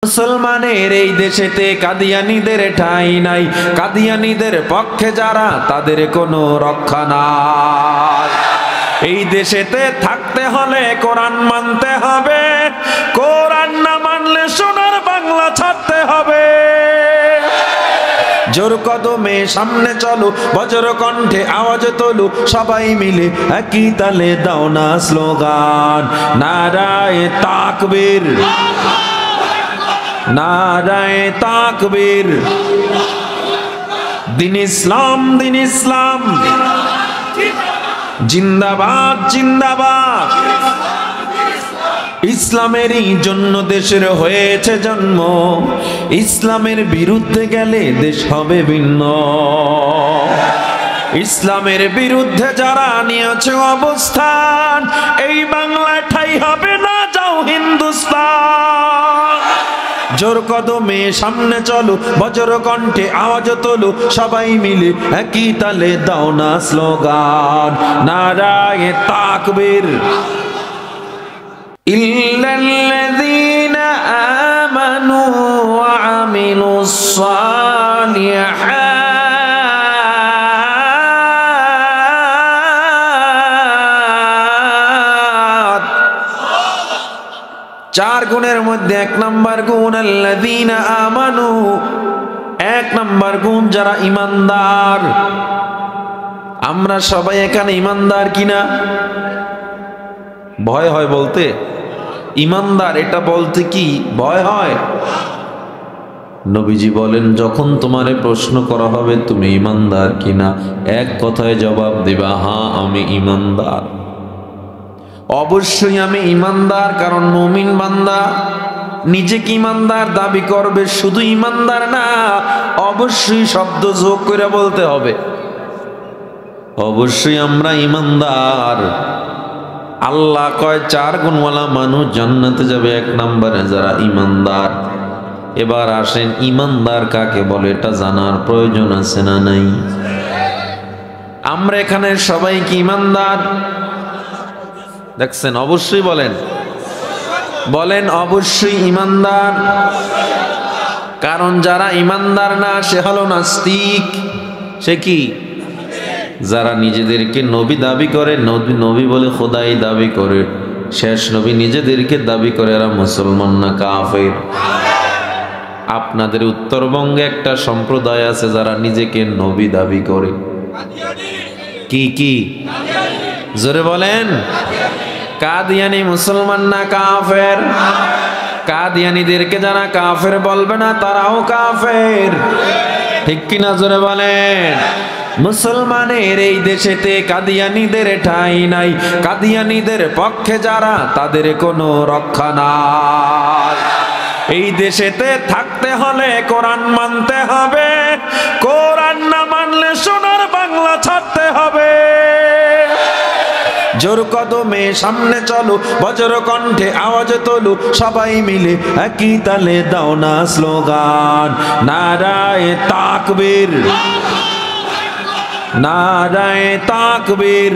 মুসলমানের এই দেশেতে কাদিয়ানীদের ঠাঁই নাই, কাদিয়ানীদের পক্ষে যারা তাদের কোনো রক্ষা নাই। এই দেশেতে থাকতে হলে কোরআন মানতে হবে, কোরআন না মানলে সোনার বাংলা ছাড়তে হবে। জোর কদমে সামনে চলো, বজ্র কণ্ঠে আওয়াজ তোলো, সবাই মিলে একই তালে দাও না স্লোগান, নারায়ে তাকবীর, নারায়ে তাকবীর। দিন ইসলাম, দিন ইসলাম, জিন্দাবাদ জিন্দাবাদ। ইসলামেরই জন্য দেশের হয়েছে জন্ম, ইসলামের বিরুদ্ধে গেলে দেশ হবে ভিন্ন। ইসলামের বিরুদ্ধে যারা নিয়েছে অবস্থান, এই বাংলায় ঠাঁই হবে না, যাও হিন্দুস্তান। জোর কদমে সামনে চলো, বজ্র কণ্ঠে আওয়াজ তোলো, সবাই মিলে একই তালে দাও না স্লোগান, নারায়ে তাকবীর। ইল্লাল্লাযীনা আমানু ওয়া আমিলুস সালিহাত। চার গুণের মধ্যে এক নম্বর গুণ আল্লাযীনা আমানু, এক নম্বর গুণ যারা ঈমানদার। আমরা সবাই এখানে ঈমানদার কিনা? ভয় হয় বলতে? ঈমানদার এটা বলতে কি ভয় হয়? নবীজি বলেন, যখন তোমারে প্রশ্ন করা হবে তুমি ঈমানদার কিনা, এক কথায় জবাব দিবা, হ্যাঁ আমি ঈমানদার। অবশ্যই আমি ঈমানদার, কারণ মুমিন বান্দা নিজেকে ঈমানদার দাবি করবে, শুধু ঈমানদার না, অবশ্যই শব্দ যোগ করে বলতে হবে, অবশ্যই আমরা ঈমানদার। আল্লাহ কয় চার গুণওয়ালা মানুষ জান্নাতে যাবে, এক নম্বরে যারা ঈমানদার। এবার আসেন, ঈমানদার কাকে বলে এটা জানার প্রয়োজন আছে না নাই? আমরা এখানে সবাই কি ঈমানদার? দেখছেন? অবশ্যই বলেন, বলেন অবশ্যই ঈমানদার। কারণ যারা ঈমানদার না সে হলো নাস্তিক। সে কি? যারা নিজেদেরকে নবী দাবি করে, নবী বলে খোদাই দাবি করে, শেষ নবী নিজেদেরকে দাবি করে, এরা মুসলমান না কাফের। আপনাদের উত্তরবঙ্গে একটা সম্প্রদায় আছে যারা নিজেকে নবী দাবি করে। কি কি? জোরে বলেন। কাদিয়ানি মুসলমান না কাফের? কাদিয়ানিদেরকে যারা কাফের বলবে না তারাও কাফের, ঠিক কিনা? জোরে বলেন। মুসলমানের এই দেশেতে কাদিয়ানীদের ঠাঁই নাই, কাদিয়ানীদের পক্ষে যারা তাদের কোনো রক্ষা নাই। এই দেশেতে থাকতে হলে কোরআন মানতে হবে, কোরআন না মানলে সোনার বাংলা ছাড়তে হবে। জোর কদমে সামনে চলো, বজ্র কণ্ঠে আওয়াজ তোলো, সবাই মিলে একই তালে দাও না স্লোগান, নারায়ে তাকবীর, নারায়ে তাকবীর।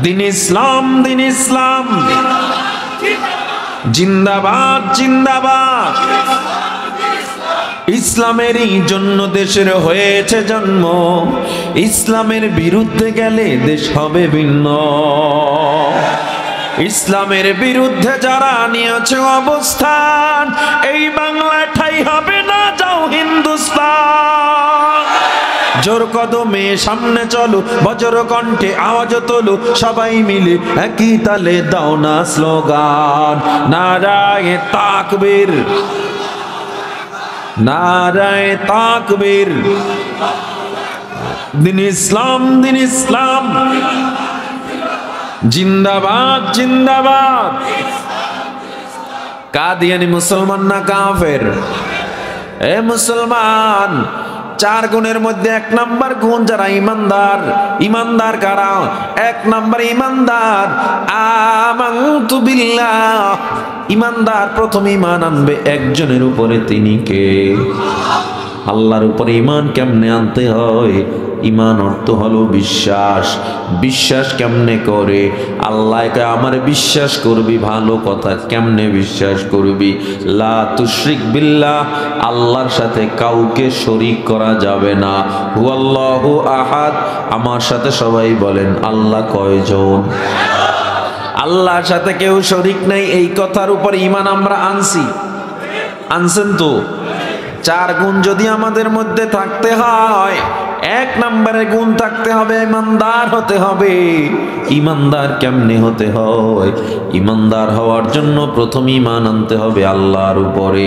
দিন ইসলাম, দিন ইসলাম, জিন্দাবাদ জিন্দাবাদ। ইসলামেরই জন্য দেশের হয়েছে জন্ম, ইসলামের বিরুদ্ধে গেলে দেশ হবে ভিন্ন। ইসলামের বিরুদ্ধে যারা নিয়েছে অবস্থান, এই বাংলায় ঠাঁই হবে না, যাও হিন্দুস্তান। জোর কদমে সামনে চলো, বজ্র কণ্ঠে আওয়াজ তোলো, সবাই মিলে একই তালে দাও না স্লোগান, নারায়ে তাকবীর, নারায়ে তাকবীর। দিন ইসলাম, দিন ইসলাম, জিন্দাবাদ জিন্দাবাদ। কাদিয়ানি মুসলমান না কাফের? এ মুসলমান, চার গুণের মধ্যে এক নাম্বার গুণ যারা ঈমানদার। ঈমানদার কারা? এক নাম্বার ঈমানদার আমানতু বিল্লাহ। ঈমানদার প্রথম ঈমান আনবে একজনের উপরে, তিনি কে? আল্লাহর উপরে ঈমান কেমনে আনতে হয়? ঈমান অর্থ হলো বিশ্বাস। বিশ্বাস কেমনে করে? আল্লাহ কয় আমারে বিশ্বাস করবি, ভালো কথা। কেমনে বিশ্বাস করবি? লা তুশরিক বিল্লাহ, আল্লাহর সাথে কাউকে শরীক করা যাবে না। হুয়াল্লাহু আহাদ, আমার সাথে সবাই বলেন আল্লাহ কয়জন? আল্লাহর সাথে কেউ শরীক নাই, এই কথার উপর ঈমান আমরা আনছি। আনছেন তো? 4 গুণ যদি আমাদের মধ্যে থাকতে হয়, 1 নম্বরে গুণ থাকতে হবে ইমানদার হতে হবে। ইমানদার কেমনে হতে হয়? ইমানদার হওয়ার জন্য প্রথম ঈমান আনতে হবে আল্লাহর উপরে।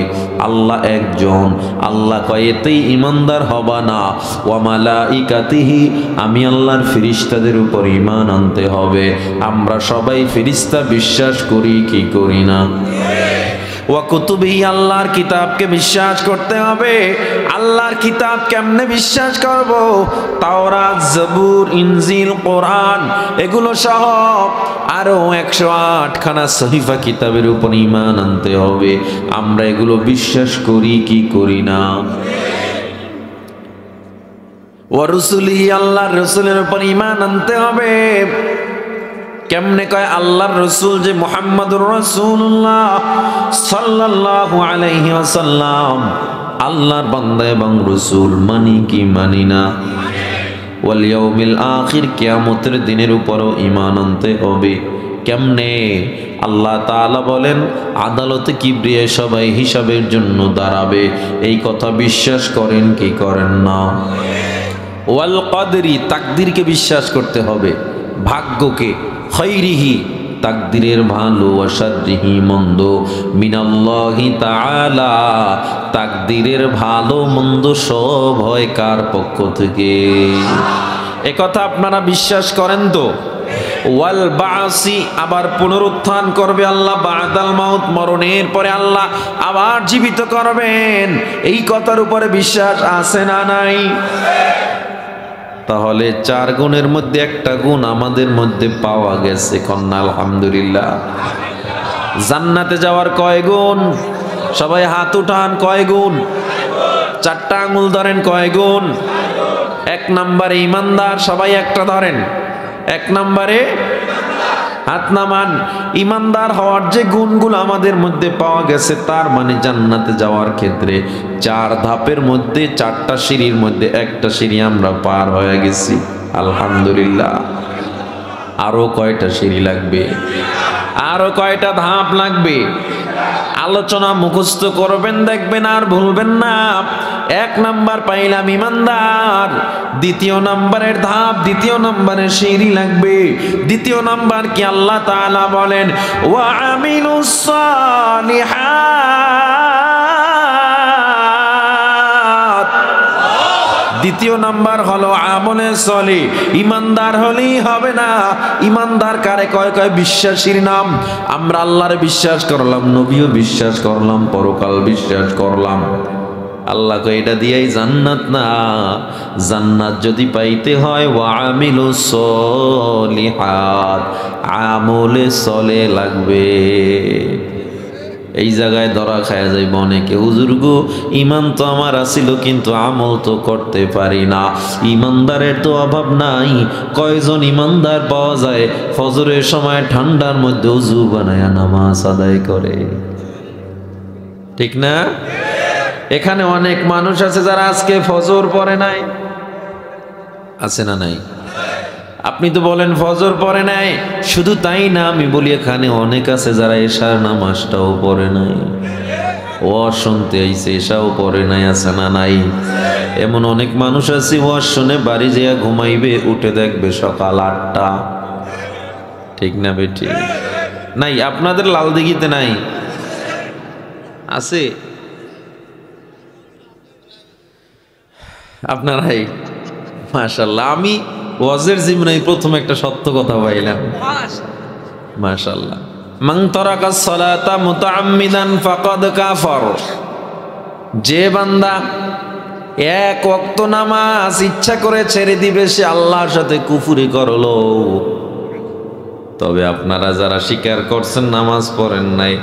আল্লাহ একজন। আল্লাহ কয় এতেই ইমানদার হবা না। ওয়া মালাইকাতিহি, আমি আল্লাহর ফেরেশতাদের উপর ঈমান আনতে হবে। আমরা সবাই ফেরেশতা বিশ্বাস করি কি করি না? ওয়া কুতুবিহি, আল্লাহর কিতাবকে বিশ্বাস করতে হবে। আল্লাহর কিতাব কেমনে বিশ্বাস করব? তাওরাত, জবুর, ইনজিল, কোরআন এগুলো সহ আরো 108 খানা সহিফা কিতাবের উপর ঈমান আনতে হবে। আমরা এগুলো বিশ্বাস করি কি করি না? ওয়া রুসুলিহি, আল্লাহর রাসূলের উপর ঈমান আনতে হবে। কেমনে কয়? আল্লাহর রাসূল যে মুহাম্মদুর রাসূলুল্লাহ সাল্লাল্লাহু আলাইহি ওয়াসাল্লাম আল্লাহর বান্দা এবং রাসূল, মানি কি মানি না? ওয়াল ইয়াউমিল আখির, কিয়ামতের দিনের উপরও ঈমান আনতে হবে। কেমনে? আল্লাহ তাআলা বলেন আদালতে কিবরিয়া সবাই হিসাবের জন্য দাঁড়াবে। এই কথা বিশ্বাস করেন কি করেন না? ওয়াল কদরি, তাকদীরকে বিশ্বাস করতে হবে, ভাগ্যকে। খৈরিহি, তাকদীরের ভালো, ওয়াশাররিহি, মন্দ, মিনাল্লাহি তাআলা, তাকদীরের ভালো মন্দ সব হয় কার পক্ষ থেকে? একথা আপনারা বিশ্বাস করেন তো? ওয়াল বাসি, আবার পুনরুত্থান করবে আল্লাহ, বাদাল মাউত, মরণের পরে আল্লাহ আবার জীবিত করবেন। এই কথার উপরে বিশ্বাস আছে না নাই? তাহলে 4 গুণের মধ্যে একটা গুণ আমাদের মধ্যে পাওয়া গেছে। কন্যা আলহামদুলিল্লাহ। জান্নাতে যাওয়ার কয় গুণ? সবাই হাত উঠান। কয় গুণ? 4টা আঙুল ধরেন। কয় গুণ? 1 নম্বরে ইমানদার, সবাই একটা ধরেন। 1 নম্বরে হাত নামান। ইমানদার হওয়ার যে গুণগুলো আমাদের মধ্যে পাওয়া গেছে, তার মানে জান্নাতে যাওয়ার ক্ষেত্রে 4 ধাপের মধ্যে 4টা সিঁড়ির মধ্যে একটা সিঁড়ি আমরা পার হয়ে গেছি আলহামদুলিল্লাহ। আরো কয়টা সিঁড়ি লাগবে? আরো কয়টা ধাপ লাগবে? আলোচনা মুখস্থ করবেন, দেখবেন আর ভুলবেন না। 1 নাম্বার পাইলাম ইমানদার। 2য় নাম্বারের ধাপ, 2য় নাম্বারের সিঁড়ি লাগবে। 2য় নাম্বার কি? আল্লাহ তাআলা বলেন ওয়া আমিলুস সালিহাত। 2য় নাম্বার হলো আমলে সলিহ। ইমানদার হলেই হবে না। ইমানদার কারে কয়? কয় বিশ্বাসীর নাম। আমরা আল্লাহরে বিশ্বাস করলাম, নবীও বিশ্বাস করলাম, পরকাল বিশ্বাস করলাম। আল্লাহ কয় এটা দিয়েই জান্নাত না। জান্নাত যদি পাইতে হয় ওয়া আমিলুস সলিহাত, আমলে সলে লাগবে। এই জায়গায় ধরা খায়া যাইব অনেকে, হুজুর গো ঈমান তো আমার আছিল কিন্তু আমল তো করতে পারি না। ঈমানদারের তো অভাব নাই। কয়জন ঈমানদার পাওয়া যায় ফজরের সময় ঠান্ডার মধ্যে ওযু বানায়া নামাজ আদায় করে? ঠিক না? এখানে অনেক মানুষ আছে যারা আজকে ফজর পড়ে নাই। আছে না নাই? আপনি তো বলেন ফজর পড়ে নাই। শুধু তাই না, আমি বলি এখানে অনেক আছে যারা এশার নামাজটাও পড়ে নাই। ওয়াজ শুনতে আইছে, এশাও পড়ে নাই। আছে না নাই? এমন অনেক মানুষ আছে ওয়াজ শুনে বাড়ি যেয়ে ঘুমাইবে, উঠে দেখবে সকাল 8টা। ঠিক না বেটি? নাই? আপনাদের লালদিঘিতে নাই? আছে? আপনারাই মাশাআল্লাহ। আমি ওয়াজের জীবনে প্রথম একটা সত্য কথা পাইলাম। মাশাআল্লাহ। মান তারাকাস সালাতা মুতাআম্মিদান ফাকাদ কাফার। যে বান্দা 1 ওয়াক্ত নামাজ ইচ্ছা করে ছেড়ে দিবে, সে আল্লাহর সাথে কুফরি করলো। তবে আপনারা যারা স্বীকার করছেন নামাজ পড়েন নাই,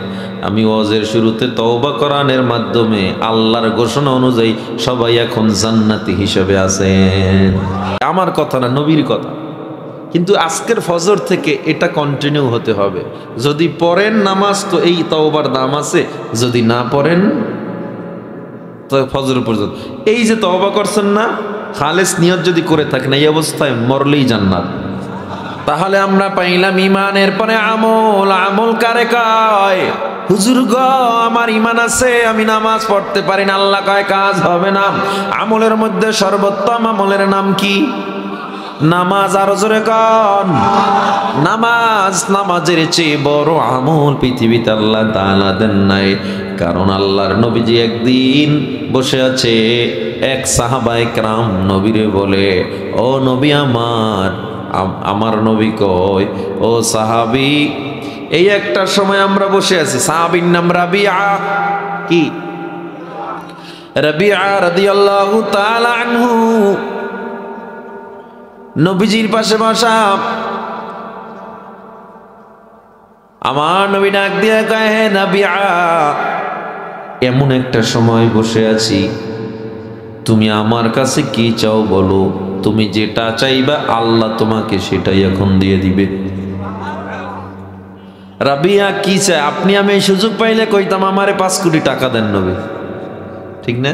আমি ওয়াজের শুরুতে তওবা কোরআনের মাধ্যমে আল্লাহর ঘোষণা অনুযায়ী সবাই এখন জান্নাতি হিসেবে আছেন। আমার কথা না, নবীর কথা। কিন্তু আজকের ফজর থেকে এটা কন্টিনিউ হতে হবে। যদি পড়েন নামাজ তো এই তওবার দাম আছে, যদি না পড়েন তো ফজর পর্যন্ত এই যে তওবা করছেন না, খালেস নিয়ত যদি করে থাকেন এই অবস্থায় মরলেই জান্নাত। তাহলে আমরা পাইলাম ইমানের পরে আমল। আমল কারে কয়? হুজুর গো আমার ইমান আছে, আমি নামাজ পড়তে পারি না, আল্লাহ কয় কাজ হবে না। আমলের মধ্যে সর্বোত্তম আমলের নাম কি? নামাজ। আরো জোরে কন নামাজ। নামাজের চেয়ে বড় আমল পৃথিবীতে আল্লাহ তাআলা দেন নাই। কারণ আল্লাহর নবীজি একদিন বসে আছে, এক সাহাবায়ে কেরাম নবীরে বলে, ও নবী আমার নবী কয়, ও সাহাবী, এই একটা সময় আমরা বসে আছি। সাহাবীর নাম রাবিআ। কি? রাবিআ রাদিয়াল্লাহু তাআলা আনহু নবীজির পাশে বসা। আমার নবী ডাক দিয়ে কয়, হে রাবিআ, এমন একটা সময় বসে আছি, তুমি আমার কাছে কি চাও বলো, তুমি যেটা চাইবা আল্লাহ তোমাকে সেটাই এখন দিয়ে দিবে। রাবিয়া কি চায়? আপনি আমি এই সুযোগ পাইলে কইতাম আমারে 5 কোটি টাকা দেন নবী, ঠিক না?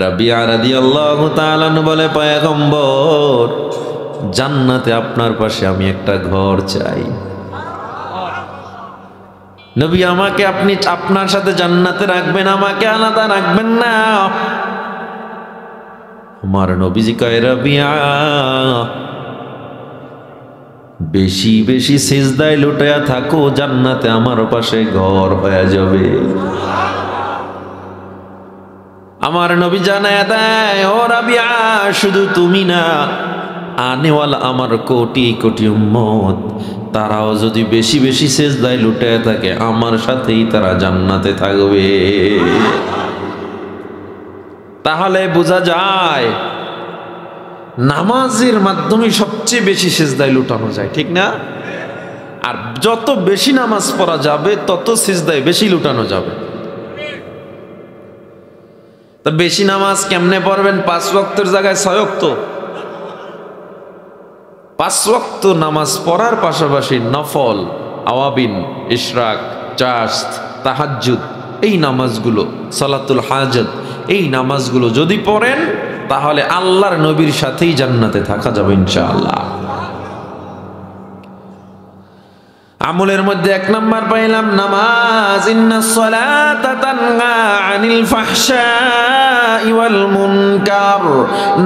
রাবিয়া রাদিয়াল্লাহু তাআলা বলে, পয়গম্বর, জান্নাতে আপনার পাশে আমি একটা ঘর চাই। নবী, আমাকে আপনি আপনার সাথে জান্নাতে রাখবেন, আমাকে আলাদা রাখবেন না। আমার নবীজি কয়, রাবিয়া, বেশি বেশি সিজদায় লুটায়া থাকো, জান্নাতে আমার পাশে ঘর হয়ে যাবে। আমার নবী জানায় দেয়, ও রাবিয়া, শুধু তুমি না, আনেওয়ালা আমার কোটি কোটি উম্মত, তারাও যদি বেশি বেশি সিজদায় লুটায়া থাকে, আমার সাথেই তারা জান্নাতে থাকবে। তাহলে বোঝা যায় নামাজের মাধ্যমে সবচেয়ে বেশি সিজদায় লুটানো যায়, ঠিক না? আর যত বেশি নামাজ পড়া যাবে তত সিজদায় বেশি লুটানো যাবে। তা বেশি নামাজ কেমনে পড়বেন? 5 ওয়াক্তের জায়গায় 6 ওয়াক্ত। 5 ওয়াক্ত নামাজ পড়ার পাশাপাশি নফল, আওয়াবিন, ইশরাক, চাশত, তাহাজ্জুদ, এই নামাজগুলো, সালাতুল হাজত, এই নামাজগুলো যদি পড়েন তাহলে আল্লাহর নবীর সাথেই জান্নাতে থাকা যাবে ইনশাআল্লাহ। আমলের মধ্যে 1 নাম্বার পাইলাম নামাজ। ইন্নাস সালাতা তানহা আনিল ফাহশাই ওয়াল মুনকার।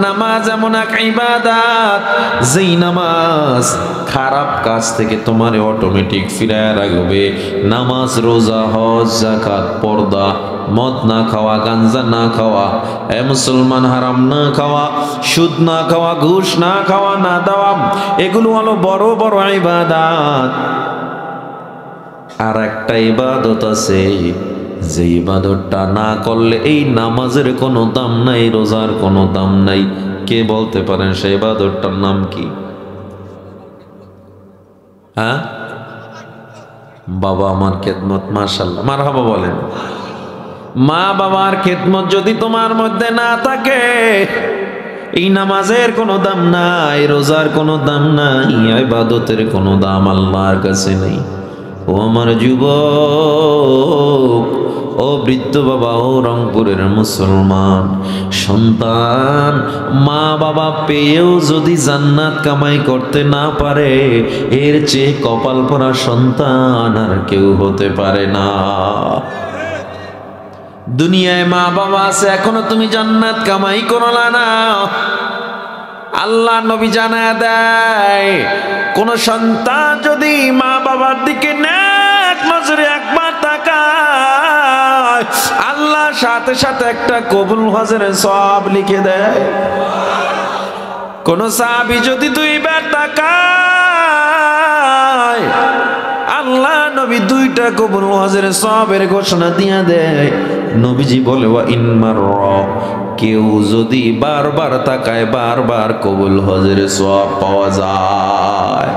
নামাজ এমন এক ইবাদত, যেই নামাজ খারাপ কাজ থেকে তোমারে অটোমেটিক ফিরায় রাখবে। নামাজ, রোজা, হজ, যাকাত, পর্দা, মদ না খাওয়া, গাঞ্জা না খাওয়া, এ মুসলমান, হারাম না খাওয়া, সুদ না খাওয়া, ঘুষ না খাওয়া, না দেওয়া, এগুলো হলো বড় বড় ইবাদত। আর একটা ইবাদত আছে, যে ইবাদতটা না করলে এই নামাজের কোনো দাম নাই, রোজার কোনো দাম নাই। কে বলতে পারেন সেই ইবাদতটার নাম কি? হ্যাঁ, বাবা আমার খেদমত। মাশাআল্লাহ, মারহাবা বলেন। মা বাবার খেদমত যদি তোমার মধ্যে না থাকে, এই নামাজের কোনো দাম নাই, রোজার কোনো দাম নাই, ইবাদতের কোনো দাম আল্লাহর কাছে নেই। ও আমার যুবক, ও বৃদ্ধ বাবা, ও রংপুরের মুসলমান সন্তান, মা বাবা পেয়েও যদি জান্নাত কামাই করতে না পারে, এর চেয়ে কপাল পোড়া সন্তান আর কেউ হতে পারে না। দুনিয়ায় মা বাবা আছে, এখনো তুমি জান্নাত কামাই করলা না। আল্লাহ নবী জানায় দেয়, কোন সন্তান যদি মা বাবার দিকে নেক নজরে একবার তাকায়, আল্লাহ সাথে সাথে একটা কবুল হজের সওয়াব লিখে দেয়। কোন সাহাবী যদি 2 বার তাকায়, আল্লাহ নবী 2টা কবুল হজের সওয়াবের ঘোষণা দিয়ে দেয়। নবীজি বলে, ওয়া ইনমার, কেউ যদি বারবার তাকায়, বারবার কবুল হজের সওয়াব পাওয়া যায়।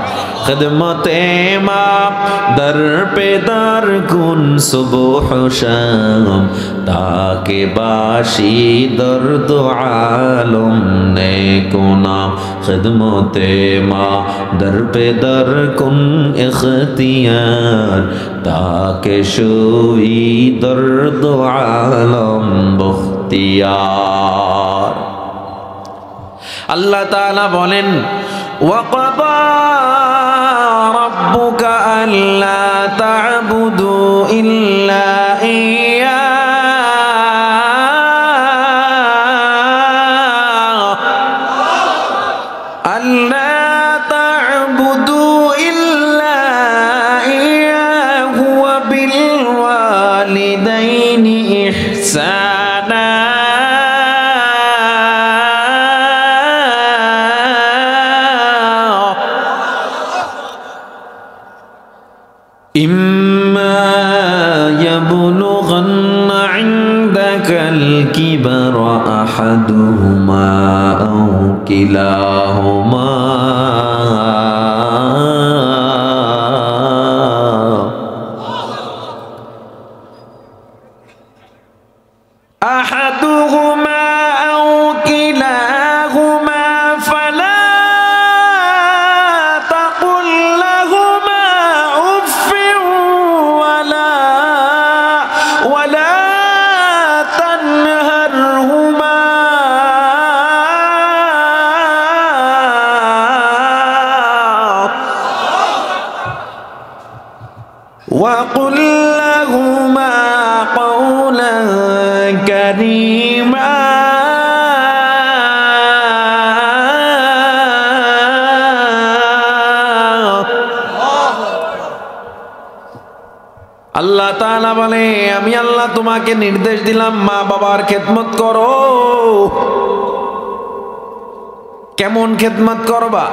খিদমতে মা দর পে দর কুন সুবহ শাম তাকে বাসি দর্দ আলম নে কোনাম খিদমতে মা দর পে দর কুন ইখতিয়ার তাকে শুই দর্দ আলম বখতিয়ার। আল্লাহ তাআলা বলেন ওয়াকাদা রাব্বুকা আল্লা তা'বুদু ইল্লা ইয়্যা আল্লা তা'বুদু ইল্লা ইয়্যাহু ওয়া বিল ওয়ালিদাইনি ইহসানা إما يبلغن عندك الكبر أحدهما أو كلاهما أو كلاهما فلا تقل لهما أف ولا تنهرهما وقل لهما قولا كريما আল্লাহ তাআলা বলে আমি আল্লাহ তোমাকে নির্দেশ দিলাম মা বাবার খেদমত করো। কেমন খেদমত করবা?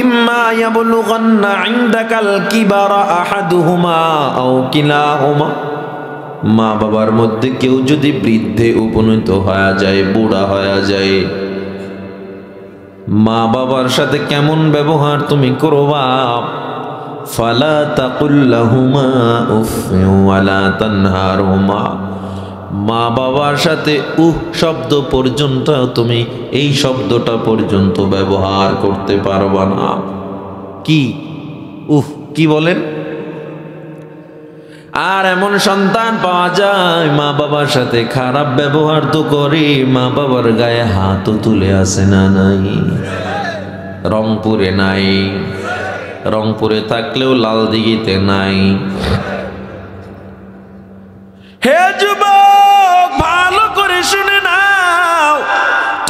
ইম্মা ইয়াবলুগান্না ইনদাকাল কিবারা আহাদুহুমা আও কিলাহুমা, মা বাবার মধ্যে কেউ যদি বৃদ্ধে উপনীত হয়ে যায়, বুড়া হয়ে যায়, মা বাবার সাথে কেমন ব্যবহার তুমি করবা? ফালা তাকুল লাহুমা উফফিন ওয়ালা তানহারহুমা, মা বাবার সাথে শব্দ পর্যন্ত তুমি এই শব্দটা পর্যন্ত ব্যবহার করতে পারবা না। কি কি বলেন? আর এমন সন্তান পাওয়া যায় মা বাবার সাথে খারাপ ব্যবহার তো করে, মা বাবার গায়ে হাতও তুলে আসে না? নাই। রংপুরে নাই, রংপুরে থাকলেও লালদিঘিতে নাই। হে যুবক, ভালো করে শুনে নাও,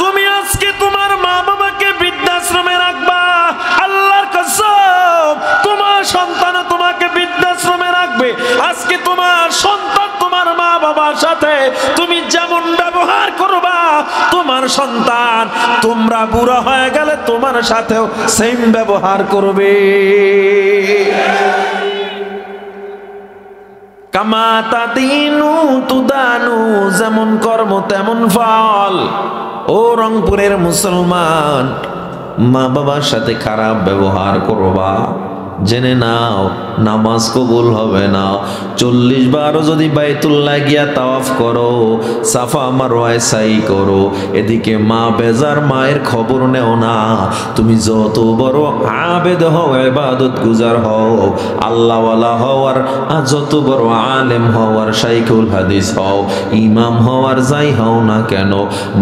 তুমি আজকে তোমার মা বাবাকে বৃদ্ধাশ্রমে রাখবা, আল্লাহর কসম তোমার সন্তান তোমাকে বৃদ্ধাশ্রমে রাখবে। আজকে তোমার সন্তান তোমার মা বাবার সাথে তুমি যেমন ব্যবহার করবা, তোমার সন্তান তোমরা বুড়া হয়ে গেলে তোমার সাথেও সেম ব্যবহার করবে। কামা তাদিনু তুদানু, যেমন কর্ম তেমন ফল। ও রংপুরের মুসলমান, মা বাবার সাথে খারাপ ব্যবহার করবা, জেনে নাও নামাজ কবুল হবে না। 40 বারও যদি বাইতুল্লাহ গিয়া তাওয়াফ করো, সাফা মারওয়ায় সাই করো, এদিকে মা বেজার, মায়ের খবর নেও না। তুমি যত বড় আবেদ হও, ইবাদত গুজার হও, আল্লাহওয়ালা হও, আর যত বড় আলেম হও, আর শাইখুল হাদিস হও, ইমাম হও, আর যাই হও না কেন,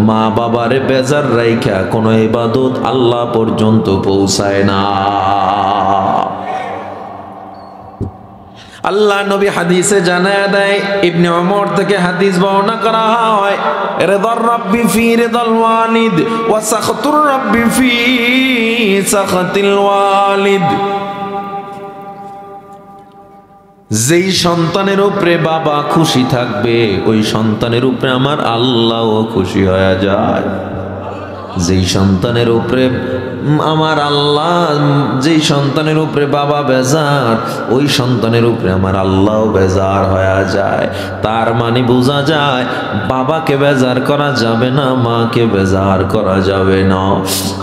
মা বাবারে বেজার রাইখা কোনো ইবাদত আল্লাহ পর্যন্ত পৌঁছায় না। আল্লাহ নবী হাদিসে জানায় দেয়, ইবনে ওমর থেকে হাদিস বর্ণনা করা হয়, রিদার রাব্বি ফি রিদাল ওয়ালিদ ওয়া সাখাতুর রাব্বি ফি সাখাতিল ওয়ালিদ। যেই সন্তানের উপরে বাবা খুশি থাকবে, ওই সন্তানের উপরে আমার আল্লাহও খুশি হয়ে যায়। যেই সন্তানের উপরে আমার আল্লাহ যেই সন্তানের উপরে বাবা বেজার, ওই সন্তানের উপরে আমার আল্লাহও বেজার হয়ে যায়। তার মানে বোঝা যায় বাবাকে বেজার করা যাবে না, মাকে বেজার করা যাবে না।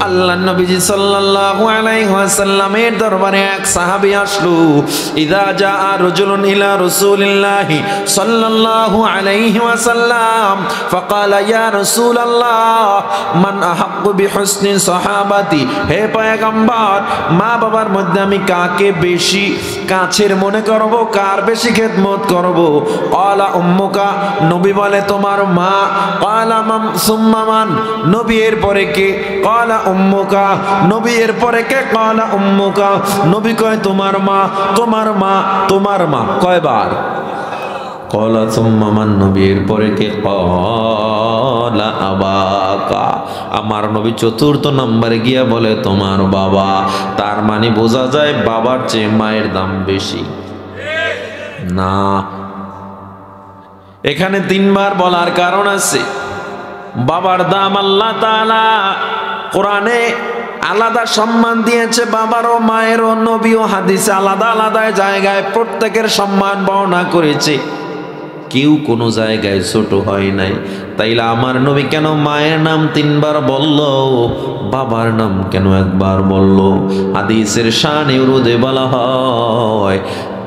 আল্লাহ নবীজি সাল্লাল্লাহু আলাইহি ওয়াসাল্লামের দরবারে এক সাহাবী আসলো। ইযা জাআ রাজুলুন ইলা রাসূলিল্লাহি সাল্লাল্লাহু আলাইহি ওয়াসাল্লাম ফাকালা ইয়া রাসূলাল্লাহ মান আহাক্কু বিহুসনি সাহাবাতি, হে পয়গম্বর, মা বাবার মধ্যে আমি কাকে বেশি কাছের মনে করব, কার বেশি খেদমত করব? ক্বালা উম্মুকা, নবী বলে তোমার মা। ক্বালা মান সুম্মা মান, নবী এর পরে কে? ক্বালা উম্মুকা, নবী এর পরে কে? ক্বালা উম্মুকা, নবী কয় তোমার মা, তোমার মা, তোমার মা। কয়বার? ক্বালা সুম্মা মান, নবী এর পরে কে? ক্বালা আবাকা, আমার নবী চতুর্থ নম্বরে গিয়া বলে তোমার বাবা। তার মানে বোঝা যায় বাবার চেয়ে মায়ের দাম বেশি না। এখানে তিনবার বলার কারণ আছে। বাবার দাম আল্লাহ তাআলা কোরআনে আলাদা সম্মান দিয়েছে বাবারও মায়েরও, নবী ও হাদিসে আলাদা আলাদা জায়গায় প্রত্যেকের সম্মান বর্ণনা করেছে। কেউ কোনো জায়গায় ছোট হয় নাই। তাইলে আমার নবী কেন মায়ের নাম তিনবার বলল, বাবার নাম কেন একবার বলল? হাদিসের শানে উরুদে বলা হয়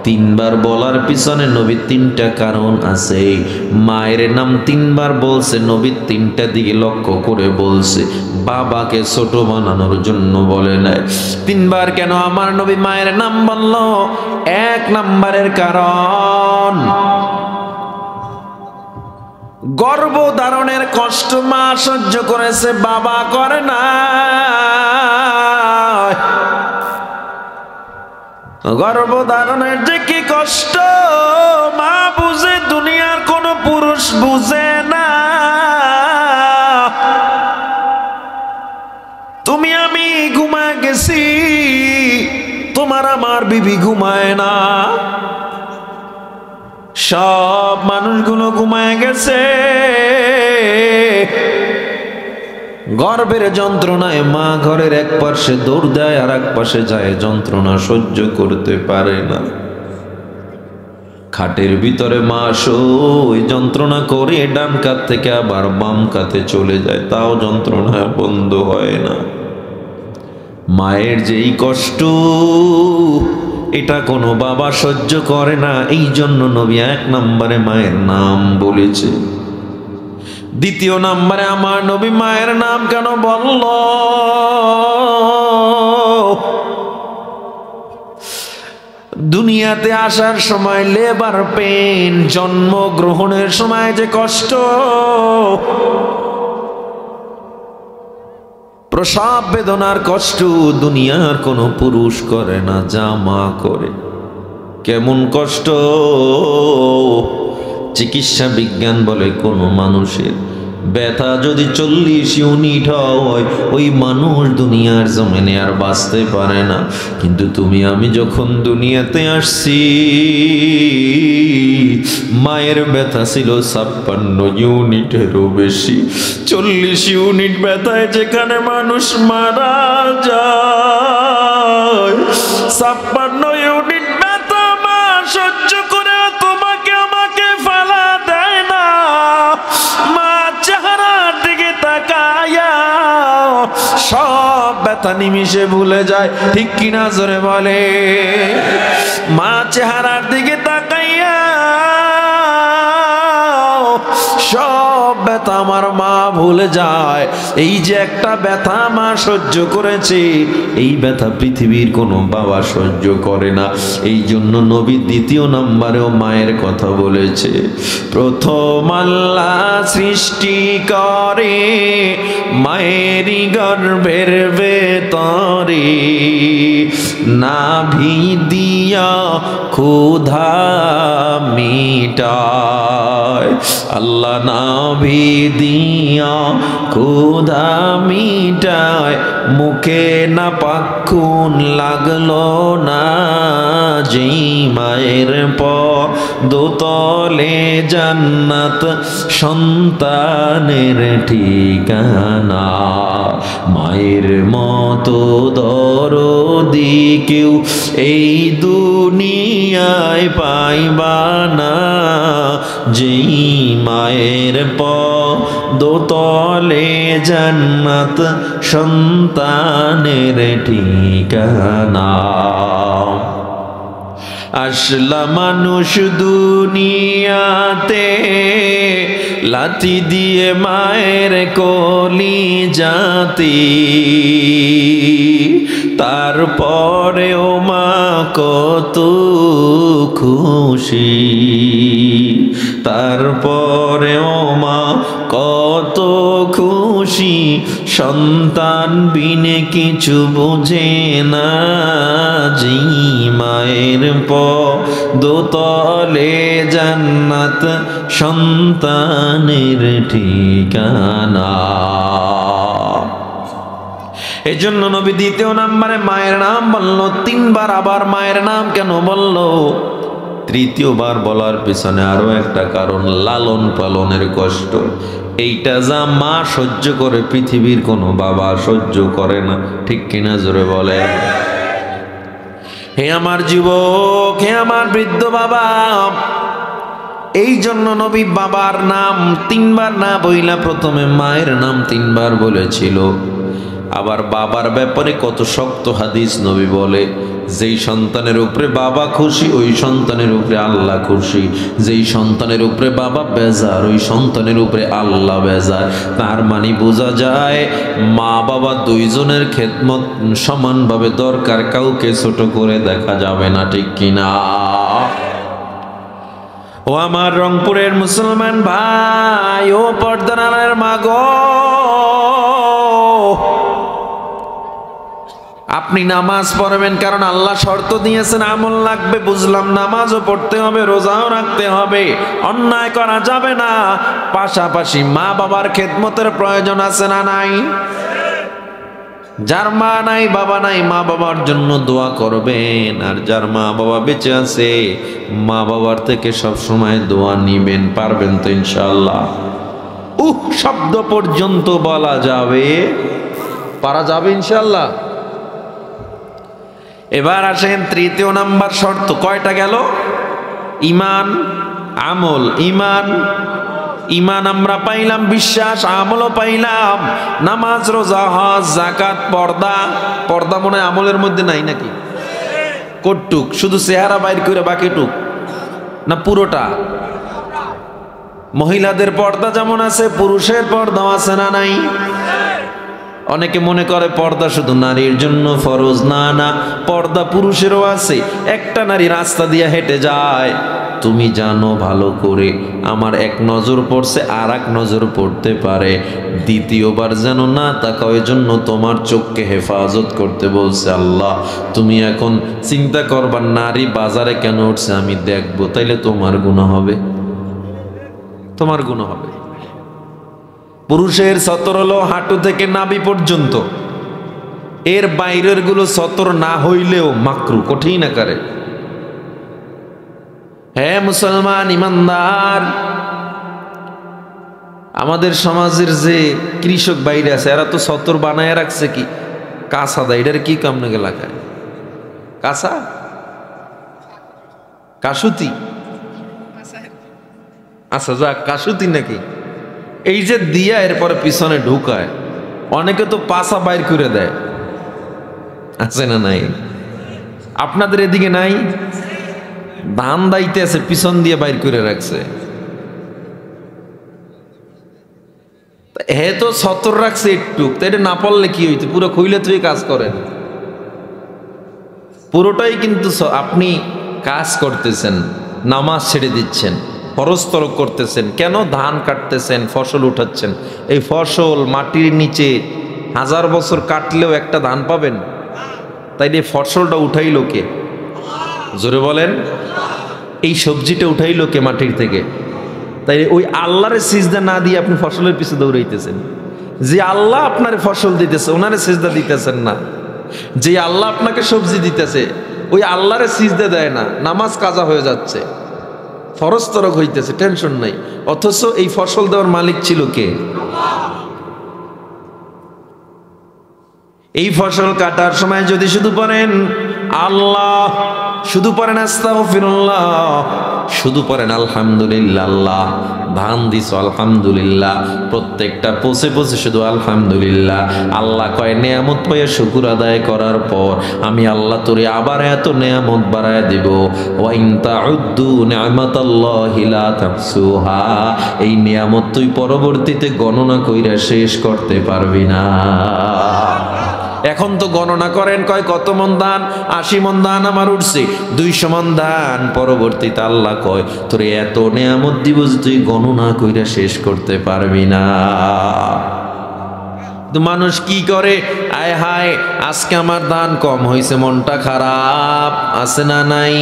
তিনবার বলার পিছনে নবী তিনটা কারণ আছে। মায়ের নাম তিনবার বলছে, নবী তিনটা দিকে লক্ষ্য করে বলছে, বাবাকে ছোট বানানোর জন্য বলে নাই। তিনবার কেন আমার নবী মায়ের নাম বলল? এক নম্বরের কারণ, গর্ভধারণের কষ্ট মা সহ্য করেছে, বাবা করে না। গর্ভধারণের যে কি কষ্ট মা বুঝে, দুনিয়ার কোন পুরুষ বুঝে না। তুমি আমি ঘুমায় গেছি, তোমার আমার বিবি ঘুমায় না। সব মানুষগুলো ঘুমায় গেছে। গর্ভের যন্ত্রণায় মা ঘরের এক পাশে দৌড় দেয়, আর এক পাশে যায়, যন্ত্রণা সহ্য করতে পারে না। খাটের ভিতরে মা ওই যন্ত্রণা করে ডান কাত থেকে আবার বাম কাতে চলে যায়, তাও যন্ত্রণা বন্ধ হয় না। মায়ের যেই কষ্ট, এটা কোনো বাবা সহ্য করে না। এই জন্য নবী এক নম্বরে মায়ের নাম বলেছে। দ্বিতীয় নম্বরে আমার নবী মায়ের নাম কেন বলল? দুনিয়াতে আসার সময় লেবার পেন, জন্ম গ্রহণের সময় যে কষ্ট, প্রসব বেদনার কষ্ট দুনিয়ার কোনো পুরুষ করে না, যা মা করে। কেমন কষ্ট! চিকিৎসা বিজ্ঞান বলে কোনো মানুষের ব্যথা যদি 40 ইউনিট হয়, ওই মানুষ দুনিয়ার জমিনে আর বাঁচতে পারে না। কিন্তু তুমি আমি যখন দুনিয়াতে আসছি, মায়ের ব্যথা ছিল 56 ইউনিটেরও বেশি। 40 ইউনিট ব্যথায় যেখানে মানুষ মারা যায়, 56 ইউনিট ব্যথা মা সহ্য করে তোমাকে আমাকে ফেলা দেয় না। মা চেহারার দিকে তাকায়া সব ব্যথা নিমিশে ভুলে যায়, ঠিক কিনা জোরে বলে? মা চেহারার দিকে তাকাইয়া সব ব্যথা আমার মা ভুলে যায়। এই যে একটা ব্যথা মা সহ্য করেছে, এই ব্যথা পৃথিবীর কোনো বাবা সহ্য করে না। এই জন্য নবী দ্বিতীয় নম্বরেও মায়ের কথা বলেছে। প্রথম আল্লাহ সৃষ্টি করে মায়েরই গর্ভের ভেতরে, নাভি দিয়া ক্ষুধা মিটায়, আল্লাহ নাভি দিয়া ক্ষুধা মিটায়, মুখে না পাখুন লাগলো না, যেই মায়ের পদতলে জান্নাত সন্তানের ঠিকানা। মায়ের মতো দরদি কেউ এই দুনিয়ায় পাইবা না, যেই মায়ের পদতলে জান্নাত সন্তানের ঠিকানা। আসলা মানুষ দুনিয়াতে লাথি দিয়ে মায়ের কলিজাতে, তারপরেও মা কত খুশি, তারপরেও মা কত খুশি, সন্তান বিনে কিছু বোঝে না, যেই মায়ের পদতলে জান্নাত সন্তানের ঠিকানা। এজন্য নবী দ্বিতীয় নাম্বারে মায়ের নাম বলল, তিনবার আবার মায়ের নাম কেন বলল? তৃতীয়বার বলার পিছনে আরো একটা কারণ, লালন পালনের কষ্ট। এইটা যা মা সহ্য করে পৃথিবীর কোনো বাবা সহ্য করে না, ঠিক কিনা জোরে বলে? হে আমার যুবক, হে আমার বৃদ্ধ বাবা, এই জন্য নবী বাবার নাম তিনবার না বইলা প্রথমে মায়ের নাম তিনবার বলেছিল। আবার বাবার ব্যাপারে কত শক্ত হাদিস নবী বলে, যেই সন্তানের উপরে বাবা খুশি ওই সন্তানের উপরে আল্লাহ খুশি, যেই সন্তানের উপরে বাবা বেজার ওই সন্তানের উপরে আল্লাহ বেজার। তার মানে বোঝা যায় মা বাবা দুইজনের খেদমত সমানভাবে দরকার, কাউকে ছোট করে দেখা যাবে না, ঠিক কিনা? ও আমার রংপুরের মুসলমান ভাই, ও পর্দার আড়ালের মা গো, আপনি নামাজ পড়বেন কারণ আল্লাহ শর্ত দিয়েছেন আমল লাগবে, বুঝলাম, নামাজও পড়তে হবে, রোজাও রাখতে হবে, অন্যায় করা যাবে না। পাশাপাশি মা বাবার খেদমতের প্রয়োজন আছে না নাই? যার মা নাই বাবা নাই মা বাবার জন্য দোয়া করবেন, আর যার মা বাবা বেঁচে আছে মা বাবার থেকে সব সময় দোয়া নিবেন। পারবেন তো ইনশাআল্লাহ? শব্দ পর্যন্ত বলা যাবে, পারা যাবে ইনশাআল্লাহ। এবার আসেন তৃতীয় নাম্বার শর্ত। কয়টা গেল? ঈমান, আমল। ঈমান, ঈমান আমরা পাইলাম, বিশ্বাস, আমলও পাইলাম, নামাজ, রোজা, হজ, যাকাত, পর্দা। পর্দা মনে হয় আমলের মধ্যে নাই নাকি? কটুক শুধু চেহারা বাইর করে বাকিটুক না পুরোটা? মহিলাদের পর্দা যেমন আছে পুরুষের পর্দাও আছে না নাই? অনেকে মনে করে পর্দা শুধু নারীর জন্য ফরজ, না না, পর্দা পুরুষেরও আছে। একটা নারী রাস্তা দিয়ে হেঁটে যায়, তুমি জানো ভালো করে আমার এক নজর পড়ছে আর এক নজর পড়তে পারে, দ্বিতীয়বার যেন না তাকাও, ওই জন্য তোমার চোখকে হেফাজত করতে বলছে আল্লাহ। তুমি এখন চিন্তা করবা নারী বাজারে কেন উঠছে আমি দেখবো, তাইলে তোমার গুনাহ হবে, তোমার গুনাহ হবে। পুরুষের সতর হলো হাঁটু থেকে নাভি পর্যন্ত, এর বাইরের গুলো সতর না হইলেও মাকরু, কঠিন আকারে। হ্যাঁ মুসলমান ইমানদার, আমাদের সমাজের যে কৃষক বাইরে আছে এরা তো সতর বানায় রাখছে কি কাঁচা দা, এটার কি কাম নাকি লাগায়? কাঁচা কাশুতি, আচ্ছা যাক কাশুতি নাকি, এই যে দিয়া এরপরে পিছনে ঢুকায়। অনেকে তো পাছা বাইর করে দেয়, আছে না নাই? আপনাদের এদিকে নাই? ধান দাইতে আছে পিছন দিয়ে বাইর করে রাখছে। হে তো সতর রাখছে একটু, তো এটা না পারলে কি হইতে, পুরো খুইলে তুই কাজ করেন। পুরোটাই কিন্তু আপনি কাজ করতেছেন, নামাজ ছেড়ে দিচ্ছেন, ফরজ তরক করতেছেন। কেন? ধান কাটতেছেন, ফসল উঠাচ্ছেন। এই ফসল মাটির নিচে 1000 বছর কাটলেও একটা ধান পাবেন? তাইলে ফসলটা উঠাইলো কে? জোরে বলেন। এই সবজিটা উঠাইলো কে মাটির থেকে? তাই ওই আল্লাহরে সিজদা না দিয়ে আপনি ফসলের পিছনে দৌড়াইতেছেন। যে আল্লাহ আপনার ফসল দিতেছে ওনারে সিজদা দিতেছেন না। যে আল্লাহ আপনাকে সবজি দিতেছে ওই আল্লাহরে সিজদা দেয় না, নামাজ কাজা হয়ে যাচ্ছে, ফরজ তরক হইতেছে, টেনশন নাই। অথচ এই ফসল দেওয়ার মালিক ছিল কে? এই ফসল কাটার সময় যদি শুধু পড়েন আল্লাহ, শুধু পড়েন আস্তাগফিরুল্লাহ, শুধু পড়েন আলহামদুলিল্লাহ, আল্লাহ ধান দিস আলহামদুলিল্লাহ, প্রত্যেকটা পচে পচে শুধু আলহামদুলিল্লাহ। আল্লাহ কয় নেয়ামত পাইয়া শুকুর আদায় করার পর আমি আল্লাহ তোরে আবার এত নেয়ামত বাড়ায় দিব। ওয়া ইন তাউদ্দু নি'মাতাল্লাহি লা তাহসুহা, এই নেয়ামত তুই পরবর্তীতে গণনা কইরা শেষ করতে পারবি না। এখন তো গণনা করেন, কয় কত মন ধান, 80 মন ধান আমার উঠছে, 200 মন ধান। পরবর্তীতে আল্লাহ কয় তোরে এত নেয়ামত দিব যে তুই গণনা কইরা শেষ করতে পারবি না। তো মানুষ কি করে, আয় হায় আজকে আমার ধান কম হয়েছে, মনটা খারাপ, আছে না নাই?